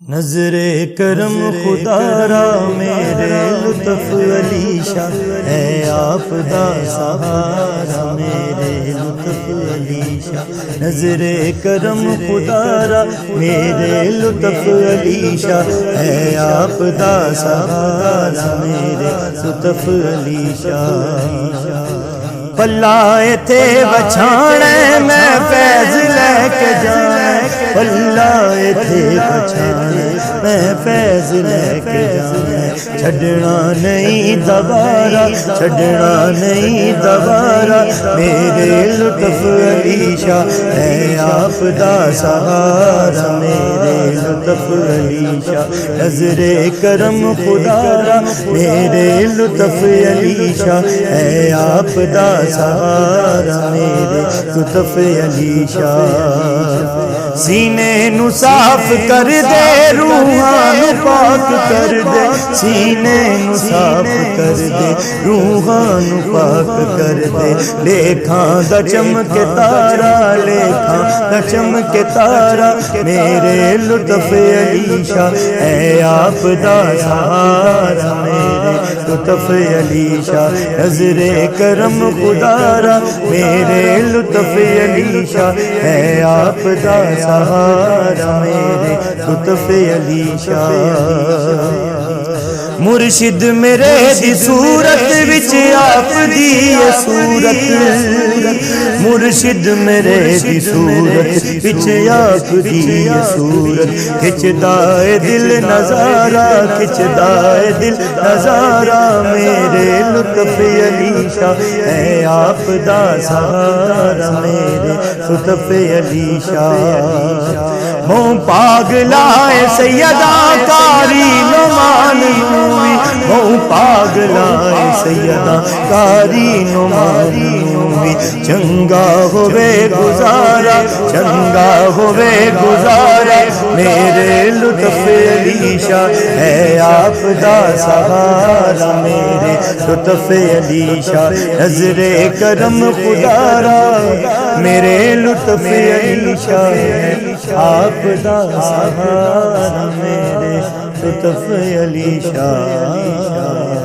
نظر کرم خدا را میرے لطف علی شاہ ہے آپ دا سہارا میرے لطف علی شاہ نظر کرم خدا را میرے لطف علی شاہ ہے آپ دا سہارا میرے لطف علی شاہ پلائے تھے بچھانے میں فیض لے کے جانے پلائے تھے بچھانے میں فیض لے کے جانے چھڑنا نہیں دوبارہ چھڑنا نہیں دوبارہ میرے لطف علی شاہ ہے آپ دا سہارا میرے لطف علی شاہ نظر کرم خدا را میرے لطف علی شاہ ہے آپ دا سہارا میرے لطف علی شاہ سینے نو صاف کر دے روحان پاک کر دے سینے نو صاف کر دے روحان پاک کر دے لیکھاں دا چمک تارا لیکھاں دا چمک تارا میرے لطف علی شاہ اے آپ دا سہارا میرے لطف علی شاہ نظر کرم خدا را میرے لطف علی شاہ ہے آپ دا سہارا میرے لطف علی شاہ مرشد میرے دی صورت وچ آپ دی صورت مرشد میرے دی صورت وچ آپ دی صورت کھچدا اے دل نظارہ کھچدا اے دل نظارہ میرے لطف علی شاہ اے آپ دا سہارا میرے لطف علی شاہ موں پاگلا اے سیدہ کاری نمان ہوئی موں پاگلا اے سیدہ کاری نمان ہوئی چنگا ہوئے گزارا چنگا ہوئے گزارا میرے لطف علی شاہ ہے آپ دا سہارا میرے لطف علی شاہ نظر کرم خدا را میرے لطف علی شاہ ہے آپ دا سہارا میرے لطف علی شاہ